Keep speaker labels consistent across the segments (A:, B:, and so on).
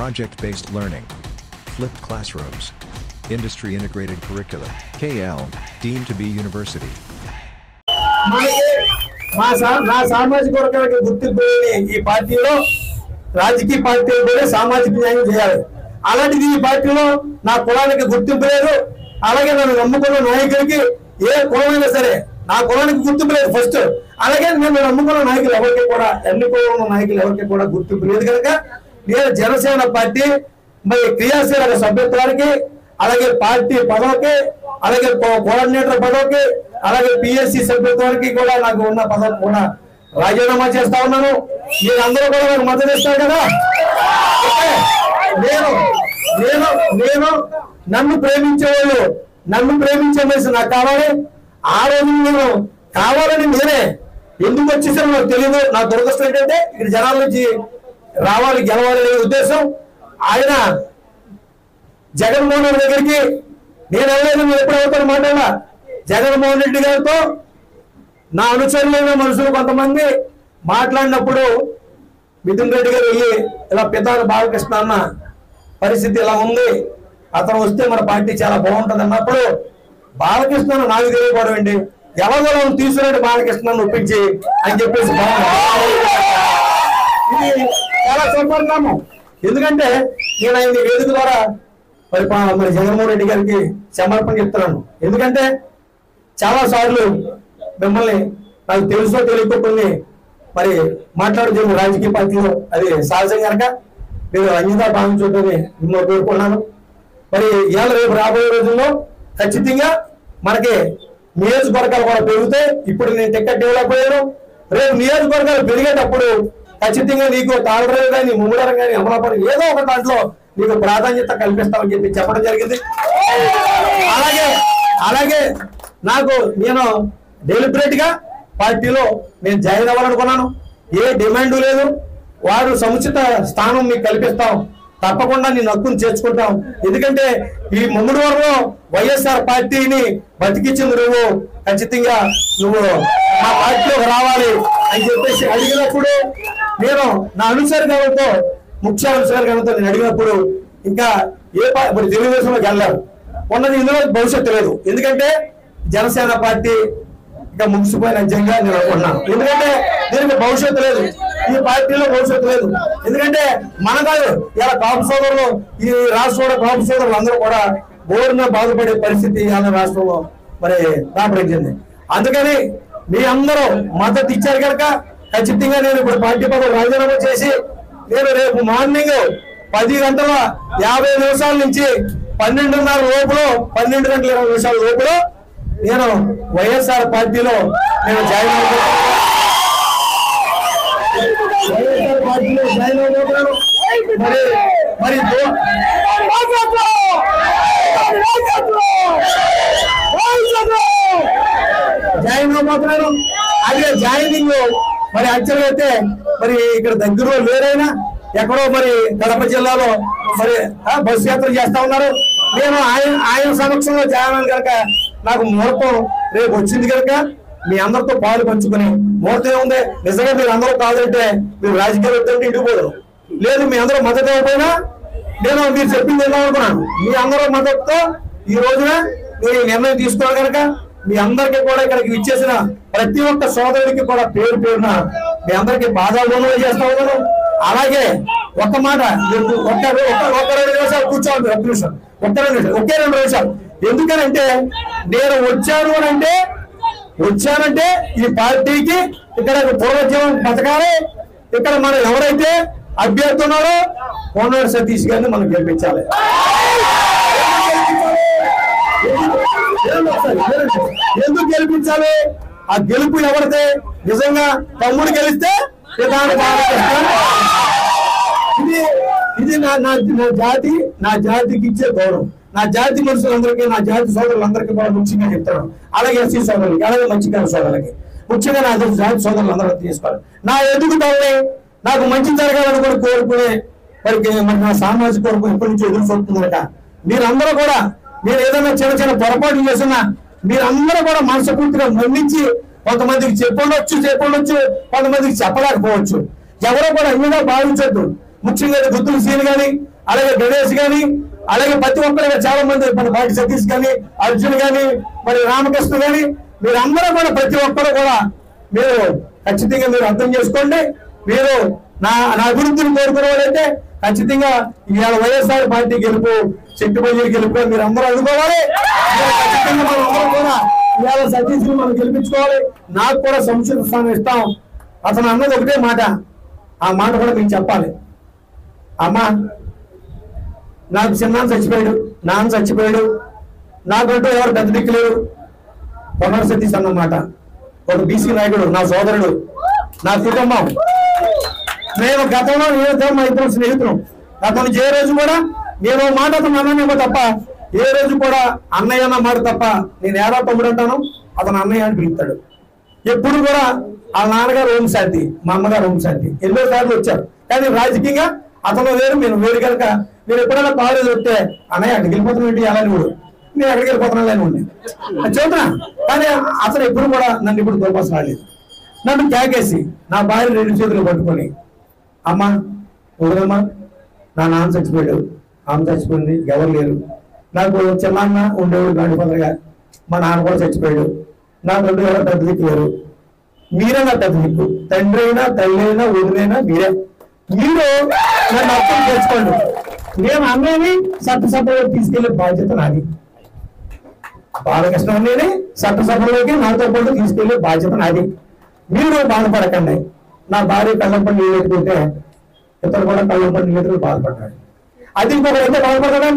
A: project-based learning, flipped classrooms, industry-integrated curricula, KL, deemed to be university.
B: నా సామాజిక వర్గానికి గుర్తింపు ఈ పార్టీలో రాజకీయ పార్టీలు కూడా సామాజిక న్యాయం చేయాలి. అలాంటిది ఈ పార్టీలో నా కులానికి గుర్తింపు లేదు. అలాగే నన్ను నమ్ముకున్న నాయకుడికి ఏ కులమైనా సరే నా కులానికి గుర్తింపు లేదు ఫస్ట్. అలాగే నేను నమ్ముకున్న నాయకులు ఎవరికి కూడా ఎన్నుకోన్న నాయకులు ఎవరికి కూడా గుర్తింపు లేదు కనుక నేను జనసేన పార్టీ మరి క్రియాశీలక సభ్యత్వానికి, అలాగే పార్టీ పదవికి, అలాగే కోఆర్డినేటర్ పదవికి, అలాగే పిఎస్సి సభ్యత్వానికి కూడా నాకు ఉన్న పదవి కూడా రాజీనామా చేస్తా ఉన్నాను. మీరందరూ కూడా నాకు మద్దతు ఇస్తారు కదా. నేను నన్ను ప్రేమించేవాళ్ళు, నన్ను ప్రేమించే మనిషి నాకు కావాలి. ఆ రోజు నేను కావాలని నేనే ఎందుకు వచ్చేసాను నాకు తెలియదు. నా దురదృష్టం ఏంటంటే ఇక్కడ జనాల నుంచి రావాలి, గెలవాలి అనే ఉద్దేశం. ఆయన జగన్మోహన్ రెడ్డి దగ్గరికి నేను వెళ్ళలేదు, నేను ఎప్పుడు అవుతాను మాట్లాడాల. జగన్మోహన్ రెడ్డి గారితో నా అనుచరులైన మనుషులు కొంతమంది మాట్లాడినప్పుడు మిథున్ రెడ్డి గారు వెళ్ళి ఇలా పితాని బాలకృష్ణ అన్న పరిస్థితి ఇలా ఉంది, అతను వస్తే మన పార్టీ చాలా బాగుంటుంది అన్నప్పుడు బాలకృష్ణ నాకు తెలియకపోవడం ఏంటి, ఎవరో తీసుకురండి బాలకృష్ణను ఒప్పించి అని చెప్పేసి ఇది చాలా సుపరిణామం. ఎందుకంటే నేను ఆయన వేదిక ద్వారా మరి జగన్మోహన్ రెడ్డి గారికి సమర్పణ చెప్తున్నాను. ఎందుకంటే చాలా సార్లు మిమ్మల్ని నాకు తెలుసో తెలియకపోతుంది మరి మాట్లాడుతున్న రాజకీయ పార్టీలో అది సహజం కనుక నేను అన్యతా భావించుంటుంది మిమ్మల్ని కోరుకున్నాను. మరి ఇవాళ రేపు రాబోయే రోజుల్లో ఖచ్చితంగా మనకి నియోజకవర్గాలు కూడా పెరిగితే, ఇప్పుడు నేను టికెట్ డెవలప్ అయ్యాను, రేపు నియోజకవర్గాలు పెరిగేటప్పుడు ఖచ్చితంగా నీకు తాళరేవు కానీ ముమ్మడరం కానీ అమలాపురం ఏదో ఒక దాంట్లో నీకు ప్రాధాన్యత కల్పిస్తామని చెప్పి చెప్పడం జరిగింది. అలాగే నాకు నేను డెలిబరేట్ గా పార్టీలో నేను జాయిన్ అవ్వాలనుకున్నాను. ఏ డిమాండ్ లేదు, వారు సముచిత స్థానం మీకు కల్పిస్తాం, తప్పకుండా నేను హక్కును చేర్చుకుంటాం. ఎందుకంటే ఈ ముమ్మడివరంలో వైఎస్ఆర్ పార్టీని బతికించింది నువ్వు, ఖచ్చితంగా నువ్వు మా పార్టీలోకి రావాలి అని చెప్పేసి అడిగినప్పుడు నేను నా అనుసరిగాలతో ముఖ్య అనుసరిగాలతో నేను అడిగినప్పుడు ఇంకా ఇప్పుడు తెలుగుదేశంలోకి వెళ్ళారు ఉన్నది, ఇందులో భవిష్యత్తు లేదు. ఎందుకంటే జనసేన పార్టీ ఇంకా ముగిసిపోయిన అధ్యయంగా నేను అనుకుంటున్నాను. ఎందుకంటే దీనికి భవిష్యత్తు లేదు, ఈ పార్టీలో భవిష్యత్తు లేదు. ఎందుకంటే మన కాదు ఇలా కాపు సోదరులు, ఈ రాష్ట్రంలో కాపు సోదరులు అందరూ కూడా బోరున బాధపడే పరిస్థితి ఆంధ్ర రాష్ట్రంలో మరి దాపరించింది. అందుకని మీ అందరూ మద్దతు ఇచ్చారు కనుక ఖచ్చితంగా నేను ఇప్పుడు పార్టీ పదవి రాజీనామా చేసి నేను రేపు మార్నింగ్ 10:50 నుంచి 12:30 లోపల 12:20 లోపల నేను వైఎస్ఆర్ పార్టీలో నేను జాయిన్ అవుతున్నాను. వైఎస్ఆర్ పార్టీలో జాయిన్ అవుతున్నాను. మరి జాయిన్ అవబోతున్నాను. అదే జాయినింగ్ మరి యాక్చువల్గా అయితే మరి ఇక్కడ దగ్గరలో లేరైనా ఎక్కడో మరి కడప జిల్లాలో మరి బస్సు యాత్ర చేస్తా ఉన్నారు. నేను ఆయన సమక్షంలో జాయిన్ కనుక నాకు ముహూర్తం రేపు వచ్చింది కనుక మీ అందరితో పాలు పంచుకుని ముహూర్తం ఏముంది. నిజంగా మీరు అందరూ కాదంటే మీరు రాజకీయాలు వద్దంటే ఇంటికి పోదు లేదు, మీ అందరూ మద్దతు ఇవ్వకపోయినా నేను మీరు చెప్పింది ఎలా అనుకున్నాను. మీ అందరూ మద్దతుతో ఈ రోజున మీరు నిర్ణయం తీసుకోవాలి కనుక మీ అందరికీ కూడా ఇక్కడికి ఇచ్చేసిన ప్రతి ఒక్క సోదరుడికి కూడా పేరు పేరున మీ అందరికీ పాదాలు చేస్తా ఉన్నాను. అలాగే ఒక్క మాట ఒక్క 2 నిమిషాలు కూర్చోవాలి, ఒక్క నిమిషం, ఒకే 2 నిమిషాలు. ఎందుకనంటే నేను వచ్చానంటే ఈ పార్టీకి ఇక్కడ పూర్వోద్యమం బతకాలి. ఇక్కడ మనం ఎవరైతే అభ్యర్థి ఉన్నారో కోనర్ సతీష్ గారిని మనం గెలిపించాలి. ఎందుకు గెలిపించాలి? ఆ గెలుపు ఎవరితే నిజంగా తమ్ముడు గెలిస్తే ఇది నా జాతికి ఇచ్చే గౌరవం. నా జాతి మనుషులందరికీ, నా జాతి సోదరులందరికీ కూడా ముఖ్యంగా చెప్తాను. అలాగే ఎస్సీ సోదరులకి, అలాగే మత్స్యకార సోదరులకి, ముఖ్యంగా నా జాతి సోదరులందరూ తీసుకోవాలి. నా ఎదుగుదలని నాకు మంచి జరగాలని కూడా కోరుకునే మరి నా సామాజిక కొరకు ఎప్పటి నుంచి ఎదురు చూస్తుందట. మీరందరూ కూడా మీరు ఏదైనా చిన్న పొరపాటు చేసినా మీరందరూ కూడా మనస్ఫూర్తిగా మన్నించి కొంతమందికి చెప్పొచ్చు, కొంతమందికి చెప్పలేకపోవచ్చు. ఎవరో కూడా అన్నిగా భావించొద్దు. ముఖ్యంగా గుత్తుల సీన్ కానీ, అలాగే గణేష్ కానీ, అలాగే ప్రతి ఒక్కరు చాలా మంది మన బాటి సతీష్ కానీ, అర్జున్ కానీ, మరి రామకృష్ణ కానీ, మీరందరూ కూడా ప్రతి ఒక్కరు కూడా మీరు ఖచ్చితంగా మీరు అర్థం చేసుకోండి. మీరు నా అభివృద్ధిని కోరుకునే వాళ్ళైతే ఖచ్చితంగా ఇవాళ వైఎస్ఆర్ పార్టీ గెలుపు, చెట్టుబల్లి గెలుపు మీరు అందరూ అనుకోవాలి. ఖచ్చితంగా మనం అందరూ కూడా ఇవాళ సతీష్ మనం గెలిపించుకోవాలి. నాకు కూడా సముచిత స్థానం ఇస్తాం. అతను అన్నది ఒకటే మాట, ఆ మాట కూడా మీకు చెప్పాలి. అమ్మా, నాకు చిన్నాన్న చచ్చిపోయాడు, నాన్న చచ్చిపోయాడు, నాకంటూ ఎవరు పెద్ద దిక్కు లేరు. పొన్నర సతీష్ అన్నమాట ఒక బీసీ నాయకుడు, నా సోదరుడు, నా కుటుంబం. నేను గతంలో మా ఇద్దరు స్నేహితులు. గతం ఏ రోజు కూడా నేను మాట అతను అన్ననేమో తప్ప ఏ రోజు కూడా అన్నయ్య అన్న మాట తప్ప నేను ఏడా తమ్ముడు అంటాను, అతను అన్నయ్య అని పిలుస్తాడు. ఎప్పుడు కూడా ఆ నాన్నగారు ఓం శాంతి, మా అమ్మగారు ఓం శాంతి ఎన్నో సార్లు వచ్చారు. కానీ రాజకీయంగా అతను వేరు, నేను వేరు కనుక నేను ఎప్పుడైనా కాలేజ్ వస్తే అన్నయ్య అక్కడికి వెళ్ళిపోతున్నట్టు ఎలా నువ్వు, నేను ఎక్కడికి వెళ్ళిపోతున్నాను ఉండి చూద్దా. కానీ అతను ఎప్పుడు కూడా నన్ను ఇప్పుడు దూపాసం రాలేదు. నన్ను క్యాకేసి నా భార్య 2 చేతులు పట్టుకొని, అమ్మ వదలమ్మా, నా నాన్న చచ్చిపోయాడు, ఆమె చచ్చిపోయింది, ఎవరు లేరు. నాకు చిన్నాన్న ఉండేవాడు గాడిపల్లగా, మా నాన్న కూడా చచ్చిపోయాడు. నాకు 2 ఎవరో పెద్ద దిక్కు లేరు. మీరే నా పెద్ద దిక్కు, తండ్రి అయినా తల్లి అయినా వదిలైనా మీరే. మీరు నన్ను అర్థం చేసుకోండి. నేను అన్నయ్యని చట్టసభలో తీసుకెళ్లే బాధ్యత నాది. బాలకృష్ణ అన్నయ్యని చట్టసభలోకి నాతో పాటు తీసుకెళ్లే బాధ్యత నాది. మీరు బాధపడకండి. నా భార్య కళ్ళంపడి నీళ్ళు ఎత్తుకుంటే ఇతను కూడా కళ్ళంపడి నీళ్ళు ఎత్తుకుని బాధపడ్డాడు. అది ఇంకొకరు అయితే బాధపడతాడా?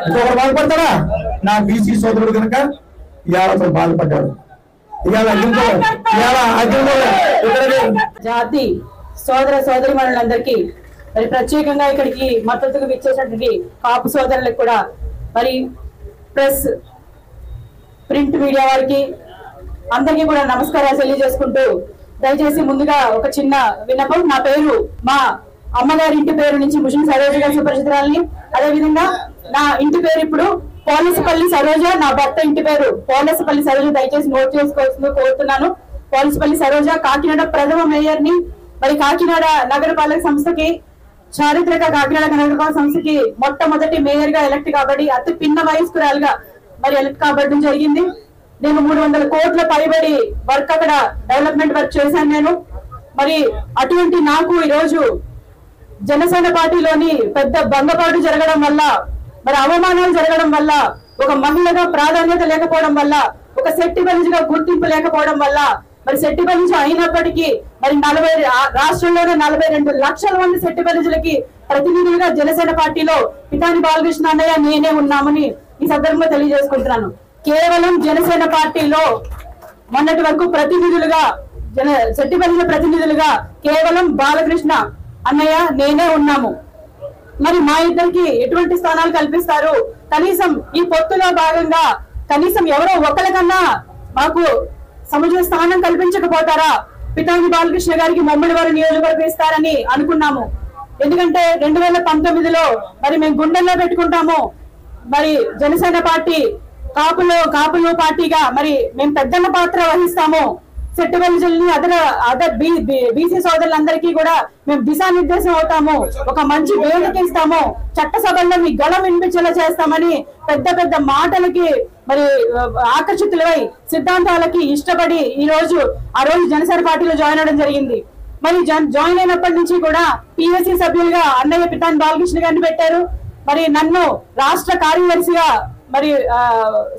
B: ఇంకొకరు బాధపడతాడా? నా బీసీ సోదరుడు కనుక ఇవాళ అతను బాధపడ్డాడు.
C: జాతి సోదర సోదరి మనులందరికీ మరి ప్రత్యేకంగా ఇక్కడికి మద్దతుగా విచ్చేసినటువంటి కాపు సోదరులకు కూడా, మరి ప్రెస్ ప్రింట్ మీడియా వారికి అందరికీ కూడా నమస్కారాలు తెలియజేసుకుంటూ, దయచేసి ముందుగా ఒక చిన్న విన్నపం. నా పేరు మా అమ్మగారి ఇంటి పేరు నుంచి ముషిన్ సరోజ గారి సుపరిచితురాలని, అదేవిధంగా నా ఇంటి పేరు ఇప్పుడు పోలసపల్లి సరోజ, నా భర్త ఇంటి పేరు పోలసపల్లి సరోజ. దయచేసి నోట్ చేసుకోవాల్సింది కోరుతున్నాను. పోలసపల్లి సరోజ కాకినాడ ప్రథమ మేయర్ ని, మరి కాకినాడ నగరపాలక సంస్థకి, చారిత్రక కాకినాడ నగరపాలక సంస్థకి మొట్టమొదటి మేయర్ గా ఎలక్ట్ కాబట్టి, అతి పిన్న వయస్కురాలుగా మరి ఎలక్ట్ కాబట్టడం జరిగింది. నేను 300 కోట్ల పైబడి వర్క్ అక్కడ డెవలప్మెంట్ వర్క్ చేశాను నేను. మరి అటువంటి నాకు ఈరోజు జనసేన పార్టీలోని పెద్ద భంగపాటు జరగడం వల్ల, మరి అవమానాలు జరగడం వల్ల, ఒక మహిళగా ప్రాధాన్యత లేకపోవడం వల్ల, ఒక సెట్టిబలిజిగా గుర్తింపు లేకపోవడం వల్ల, మరి సెట్టిబలిజి అయినప్పటికీ మరి రాష్ట్రంలోనే 42 లక్షల మంది సెట్టిబలిజులకి ప్రతినిధులుగా జనసేన పార్టీలో పితాని బాలకృష్ణ అన్నయ్య నేనే ఉన్నామని ఈ సందర్భంగా తెలియజేసుకుంటున్నాను. కేవలం జనసేన పార్టీలో మొన్నటి వరకు ప్రతినిధులుగా సెట్టిబలిజ ప్రతినిధులుగా కేవలం బాలకృష్ణ అన్నయ్య నేనే ఉన్నాము. మరి మా ఇద్దరికి ఎటువంటి స్థానాలు కల్పిస్తారు? కనీసం ఈ పొత్తులో భాగంగా కనీసం ఎవరో ఒకరికన్నా మాకు సముచిత స్థానం కల్పించకపోతారా? పితాని బాలకృష్ణ గారికి ముమ్మడివారి నియోజకవర్గం ఇస్తారని అనుకున్నాము. ఎందుకంటే 2019లో మరి మేము గుండెల్లో పెట్టుకుంటాము. మరి జనసేన పార్టీ కాపులు పార్టీగా మరి మేము పెద్దన్న పాత్ర వహిస్తాము. సెట్టిబలిజుల్ని అదర్ బీసీ సోదరులందరికీ కూడా మేము దిశానిర్దేశం అవుతాము, ఒక మంచి వేదిక ఇస్తాము, చట్టసభల్లో మీ గళం వినిపించేలా చేస్తామని పెద్ద పెద్ద మాటలకి మరి ఆకర్షితులై సిద్ధాంతాలకి ఇష్టపడి ఆ రోజు జనసేన పార్టీలో జాయిన్ అవడం జరిగింది. మరి జాయిన్ అయినప్పటి నుంచి కూడా పిఎస్సి సభ్యులుగా అన్నయ్య పితాని బాలకృష్ణ గారిని పెట్టారు. మరి నన్ను రాష్ట్ర కార్యదర్శిగా మరి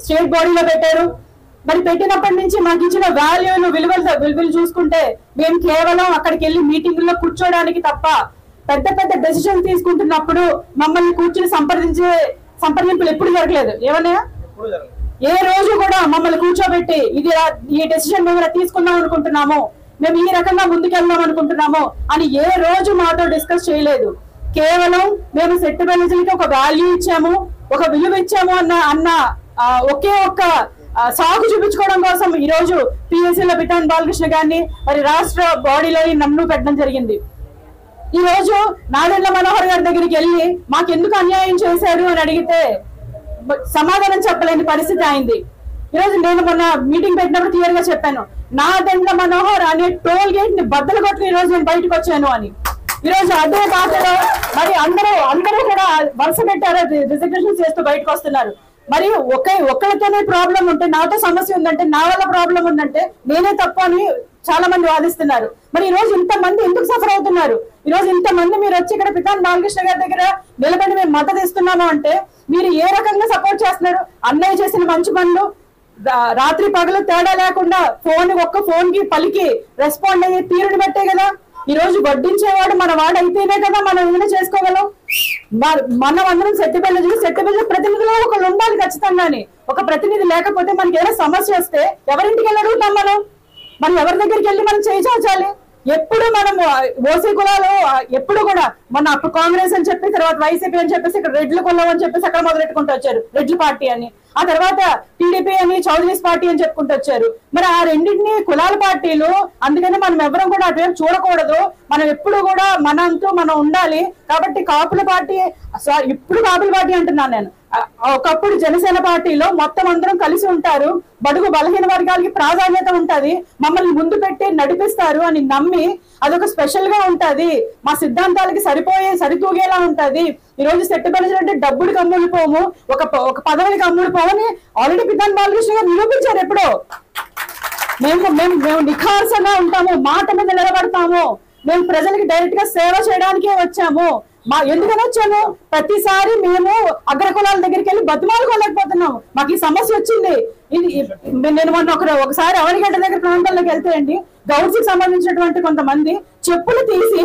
C: స్టేట్ బాడీలో పెట్టారు. మరి పెట్టినప్పటి నుంచి మాకు ఇచ్చిన విలువలు చూసుకుంటే మేము కేవలం అక్కడికి వెళ్ళి మీటింగుల్లో కూర్చోడానికి తప్ప పెద్ద పెద్ద డెసిషన్ తీసుకుంటున్నప్పుడు మమ్మల్ని కూర్చుని సంప్రదింపులు ఎప్పుడు జరగలేదు. ఏమన్నా ఏ రోజు కూడా మమ్మల్ని కూర్చోబెట్టి ఈ డెసిషన్ మేము తీసుకుందాం అనుకుంటున్నాము, మేము ఈ రకంగా ముందుకెళ్దాం అనుకుంటున్నాము అని ఏ రోజు మాతో డిస్కస్ చేయలేదు. కేవలం మేము సెట్టిబలిజులకి ఒక వాల్యూ ఇచ్చాము, ఒక విలువ ఇచ్చాము అన్న ఒకే ఒక్క సాగు చూపించుకోవడం కోసం ఈ రోజు పిఎస్సీలో పితాని బాలకృష్ణ గారిని మరి రాష్ట్ర బాడీలో నన్ను పెట్టడం జరిగింది. ఈ రోజు నాదెండ్ల మనోహర్ గారి దగ్గరికి వెళ్ళి మాకెందుకు అన్యాయం చేశారు అని అడిగితే సమాధానం చెప్పలేని పరిస్థితి అయింది. ఈరోజు నేను మొన్న మీటింగ్ పెట్టినప్పుడు క్లియర్ గా చెప్పాను, నాదెండ్ల మనోహర్ అనే టోల్ గేట్ ని బద్దలు కొట్టి ఈ రోజు నేను బయటకు వచ్చాను అని. ఈరోజు అదే బాటలో మరి అందరూ కూడా వరుస పెట్టారు, రిజిగ్నేషన్ చేస్తూ బయటకు వస్తున్నారు. మరి ఒక్కరితోనే ప్రాబ్లం ఉంటే, నాతో సమస్య ఉందంటే, నా వల్ల ప్రాబ్లం ఉందంటే నేనే తప్పు అని చాలా మంది వాదిస్తున్నారు. మరి ఈ రోజు ఇంతమంది ఎందుకు సఫర్ అవుతున్నారు? ఈ రోజు ఇంతమంది మీరు వచ్చి ఇక్కడ పితాని బాలకృష్ణ గారి దగ్గర నిలబడి మేము మద్దతు ఇస్తున్నాము అంటే మీరు ఏ రకంగా సపోర్ట్ చేస్తున్నారు? అన్నయ్య చేసిన మంచి పనులు రాత్రి పగలు తేడా లేకుండా ఒక్క ఫోన్ కి పలికి రెస్పాండ్ అయ్యే తీరుని బట్టే కదా ఈ రోజు వడ్డించేవాడు మన వాడు అయితేనే కదా మనం ఏమైనా చేసుకోగలం. మనం అందరం సెట్టిబెల్లి ప్రతినిధులు ఒకళ్ళు ఉండాలి ఖచ్చితంగాని. ఒక ప్రతినిధి లేకపోతే మనకి ఏదైనా సమస్య వస్తే ఎవరింటికి వెళ్ళి అడుగుతాం? మనం ఎవరి దగ్గరికి వెళ్ళి మనం చేయి చాచాలి? ఎప్పుడు మనం ఓసీ కులాలు ఎప్పుడు కూడా మన అప్పుడు కాంగ్రెస్ అని చెప్పి తర్వాత వైసీపీ అని చెప్పేసి ఇక్కడ రెడ్ల కులం అని చెప్పేసి అక్కడ మొదలెట్టుకుంటూ వచ్చారు, రెడ్ల పార్టీ అని. ఆ తర్వాత టీడీపీ అని చౌదరీస్ పార్టీ అని చెప్పుకుంటూ వచ్చారు. మరి ఆ రెండింటిని కులాల పార్టీలు, అందుకని మనం ఎవరం కూడా అటువైపు చూడకూడదు. మనం ఎప్పుడు కూడా మనంతూ మనం ఉండాలి. కాబట్టి కాపుల పార్టీ, ఇప్పుడు కాపుల పార్టీ అంటున్నాను నేను, ఒకప్పుడు జనసేన పార్టీలో మొత్తం అందరం కలిసి ఉంటారు, బడుగు బలహీన వర్గాలకి ప్రాధాన్యత ఉంటది, మమ్మల్ని ముందు పెట్టి నడిపిస్తారు అని నమ్మి అదొక స్పెషల్ గా ఉంటది, మా సిద్ధాంతాలకి సరితూగేలా ఉంటది. ఈ రోజు సెట్టుబడి అంటే డబ్బుడికి అమ్ముడిపోము, ఒక పదవికి అమ్ముడిపోమని ఆల్రెడీ పితాని బాలకృష్ణ గారు నిరూపించారు. ఎప్పుడో మేము నిఖార్సంగా ఉంటాము, మాట మీద నిలబడతాము, మేము ప్రజలకి డైరెక్ట్ గా సేవ చేయడానికే వచ్చాము. ఎందుకని వచ్చాము? ప్రతిసారి మేము అగ్రకులాల దగ్గరికి వెళ్ళి బతిమాలుకోలేకపోతున్నాము. మాకు ఈ సమస్య వచ్చింది. నేను మొన్న ఒకసారి అవనిగడ్డ దగ్గర ప్రాంతాల్లోకి వెళ్తే అండి, గౌడ్స్ కి సంబంధించినటువంటి కొంతమంది చెప్పులు తీసి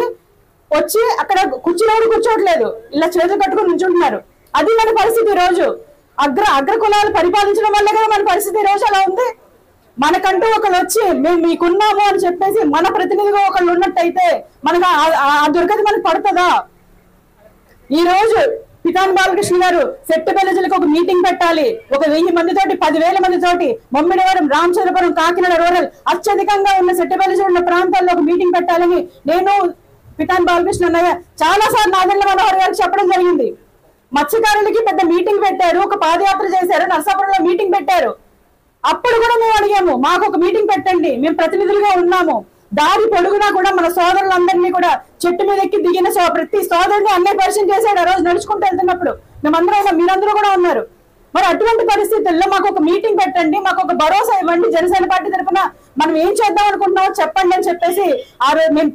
C: వచ్చి అక్కడ కూర్చోవట్లేదు, ఇలా చేతులు కట్టుకుని నుంచుంటున్నారు. అది మన పరిస్థితి. ఈ రోజు అగ్రకులాలు పరిపాలించడం వల్ల కదా మన పరిస్థితి ఈ రోజు అలా ఉంది. మనకంటూ ఒకళ్ళు వచ్చి మేము మీకున్నాము అని చెప్పేసి మన ప్రతినిధిగా ఒకళ్ళు ఉన్నట్టయితే మనకు ఆ దుర్గతి మనకు పడుతుందా? ఈ రోజు పితాని బాలకృష్ణ గారు సెట్టుబెల్లిజలకు ఒక మీటింగ్ పెట్టాలి, 1000 మందితోటి 10,000 మందితోటి మొమ్మిడివరం, రామచంద్రపురం, కాకినాడ రూరల్ అత్యధికంగా ఉన్న సెట్టుబెల్లిజ ఉన్న ప్రాంతాల్లో ఒక మీటింగ్ పెట్టాలని నేను పితాని బాలకృష్ణ అన్నయ్య చాలా సార్లు నాదెండ్ల మనోహర్ గారికి చెప్పడం జరిగింది. మత్స్యకారులకి పెద్ద మీటింగ్ పెట్టారు, ఒక పాదయాత్ర చేశారు, నర్సాపురంలో మీటింగ్ పెట్టారు. అప్పుడు కూడా మేము అడిగాము, మాకు ఒక మీటింగ్ పెట్టండి, మేము ప్రతినిధులుగా ఉన్నాము. దారి పొడుగునా కూడా మన సోదరులందరినీ కూడా చెట్టు మీద ఎక్కి దిగిన ప్రతి సోదరుని అన్నయ్య పరిచయం చేశాడు. ఆ రోజు నడుచుకుంటూ వెళ్తున్నప్పుడు మేమందరం మీరందరూ కూడా ఉన్నారు. మరి అటువంటి పరిస్థితుల్లో మాకు ఒక మీటింగ్ పెట్టండి, మాకు ఒక భరోసా ఇవ్వండి, జనసేన పార్టీ తరఫున మనం ఏం చేద్దాం అనుకుంటున్నామో చెప్పండి అని చెప్పేసి ఆ రోజు మేము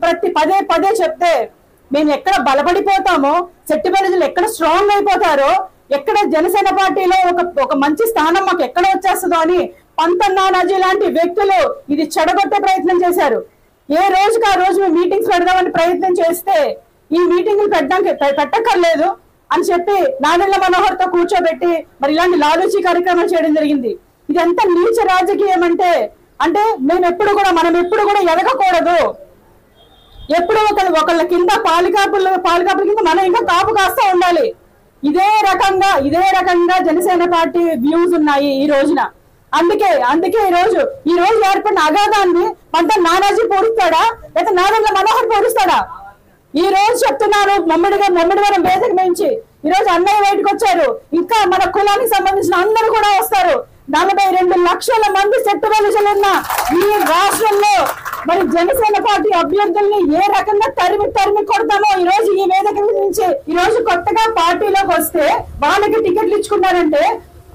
C: పదే చెప్తే మేము ఎక్కడ బలపడిపోతామో, సెట్టిబెల్లిజలు ఎక్కడ స్ట్రాంగ్ అయిపోతారో, ఎక్కడ జనసేన పార్టీలో ఒక మంచి స్థానం మాకు ఎక్కడ వచ్చేస్తుందో అని పంతన్నానాజీ లాంటి వ్యక్తులు ఇది చెడగొట్టే ప్రయత్నం చేశారు. ఏ రోజుకి ఆ రోజు మేము మీటింగ్స్ పెడదామని ప్రయత్నం చేస్తే ఈ మీటింగ్లు పెట్టక్కర్లేదు అని చెప్పి నాదెండ్ల మనోహర్ తో కూర్చోబెట్టి మరి ఇలాంటి లాలూచి కార్యక్రమాలు చేయడం జరిగింది. ఇది ఎంత నీచ రాజకీయం అంటే మనం ఎప్పుడు కూడా ఎదగకూడదు. ఎప్పుడు ఒకళ్ళ కింద పాలికాపుల కింద మనం ఇంకా కాపు కాస్తా ఉండాలి. ఇదే రకంగా జనసేన పార్టీ వ్యూస్ ఉన్నాయి ఈ రోజున. అందుకే ఈ రోజు ఏర్పడిన అగాధాన్ని నానాజీ పూడుస్తాడా లేదా నాదెండ్ల మనోహర్ పూడుస్తాడా? ఈ రోజు చెప్తున్నారు, మొమ్మిడివరం వేదిక మించి ఈ రోజు అన్నయ్య బయటకు వచ్చారు, ఇంకా మన కులానికి సంబంధించిన అందరూ కూడా వస్తారు. 42 లక్షల మంది సెట్టుబెల్లిజలున్న ఈ రాష్ట్రంలో మరి జనసేన పార్టీ అభ్యర్థుల్ని ఏ రకంగా తరిమి కొడతామో ఈ రోజు ఈ వేదిక నుంచి ఈ రోజు కొత్తగా పార్టీలోకి వస్తే వాళ్ళకి టికెట్లు ఇచ్చుకున్నారంటే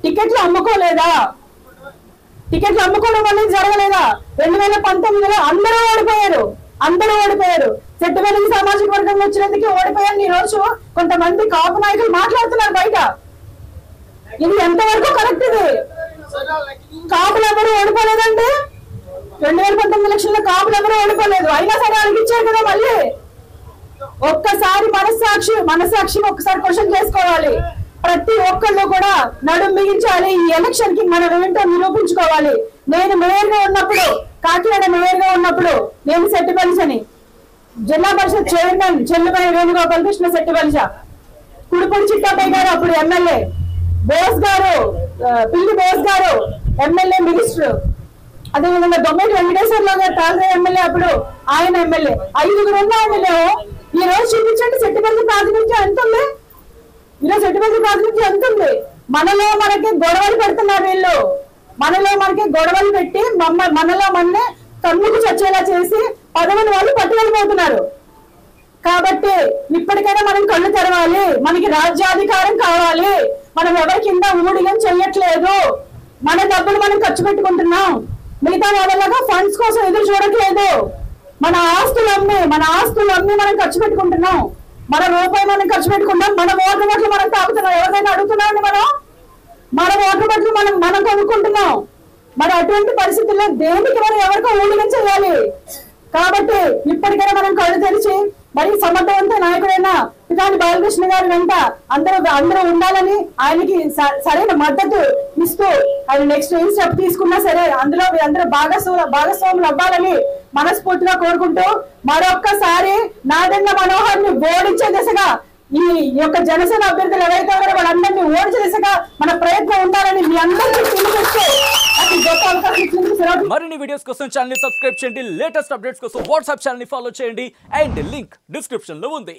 C: టికెట్లు అమ్ముకోలేదా? టికెట్లు అమ్ముకోవడం వల్ల జరగలేదా? 2019లో అందరూ ఓడిపోయారు. సెట్టుబెల్లి సామాజిక వర్గంలో వచ్చినందుకు ఓడిపోయారని ఈ రోజు కొంతమంది కాపు నాయకులు మాట్లాడుతున్నారు బయట. ఇది ఎంతవరకు కరెక్ట్? ఇది కాపులు ఎవరు ఓడిపోలేదండి. 2019 ఎలక్షన్లో కాపులు ఎవరు ఓడిపోలేదు, అయినా సరే వాళ్ళకి ఇచ్చారు కదా. మళ్ళీ ఒక్కసారి మనస్సాక్షి ఒక్కసారి క్వశ్చన్ చేసుకోవాలి. ప్రతి ఒక్కళ్ళు కూడా నడుం బిగించాలి. ఈ ఎలక్షన్ కి మనం ఏమిటో నిరూపించుకోవాలి. నేను మేయర్ గా ఉన్నప్పుడు, కాకినాడ మేయర్ గా ఉన్నప్పుడు నేను సెట్టుబెల్లిజని, జిల్లా పరిషత్ చైర్మన్ చెల్లుపల్లి వేణుగోపాల్ కృష్ణ సెట్టుబెల్లిజ, కుడుపూడి చిట్టపయ్య గారు అప్పుడు ఎమ్మెల్యే, పిల్లి బోస్ గారు ఎమ్మెల్యే మినిస్టర్, అదేవిధంగా దొమ్మేటి వెంకటేశ్వరరావు గారు తాజా ఎమ్మెల్యే, అప్పుడు ఆయన ఎమ్మెల్యే, 5 ఉన్నాయండి మేము. ఈ రోజు చూపించండి సెట్టుబెల్లి ప్రాతినిధ్యం ఎంత ఉంది. ఈరోజు సెట్టుబెల్లి ప్రాతినిధ్యం ఎంత ఉంది. మనకి గొడవలు పెడుతున్నారు వీళ్ళు. మనకి గొడవలు పెట్టి మనలో కన్నుకు చచ్చేలా చేసి పదవిని వాళ్ళు పట్టుకెళ్ళిపోతున్నారు. కాబట్టి ఇప్పటికైనా మనం కళ్ళు తెరవాలి. మనకి రాజ్యాధికారం కావాలి. మనం ఎవరి కింద ఊడిగం చెయ్యట్లేదు. మన డబ్బులు మనం ఖర్చు పెట్టుకుంటున్నాం. మిగతా వాళ్ళలాగా ఫండ్స్ కోసం ఎదురు చూడట్లేదు. మన ఆస్తులు అమ్మి మనం ఖర్చు పెట్టుకుంటున్నాం. మన రూపాయి మనం ఖర్చు పెట్టుకుంటాం. మన వాటర్ బాటిల్ మనం తాగుతున్నాం. ఎవరికైనా అడుగుతున్నామండి మన వాటర్ బాటిల్ మనం కొనుక్కుంటున్నాం. మరి అటువంటి పరిస్థితుల్లో దేనికి మనం ఎవరికో ఊడిగం చేయాలి. కాబట్టి ఇప్పటికైనా మనం కళ్ళు తెరిచి మరి సమర్థవంత నాయకుడైన పితాని బాలకృష్ణ గారి వెంట అందరూ ఉండాలని, ఆయనకి సరైన మద్దతు ఇస్తూ ఆయన నెక్స్ట్ ఏం స్టెప్ తీసుకున్నా సరే అందులో అందరూ భాగస్వాములు అవ్వాలని మనస్ఫూర్తిగా కోరుకుంటూ మరొక్కసారి నాదెండ్ల మనోహర్ ని ఓడించే దిశగా ఈ యొక్క జనసేన అభ్యర్థులు ఎవరైతే ఉన్నారో వాళ్ళందరినీ ఓడించే దిశగా మన ప్రయత్నం ఉండాలని మీ అందరికీ పిలుపునిస్తూ
D: మరిన్ని వీడియోస్ కోసం ఛానల్ ని సబ్స్క్రైబ్ చేయండి. లేటెస్ట్ అప్డేట్స్ కోసం వాట్సాప్ ఛానల్ ని ఫాలో చేయండి. అండ్ లింక్ డిస్క్రిప్షన్ లో ఉంది.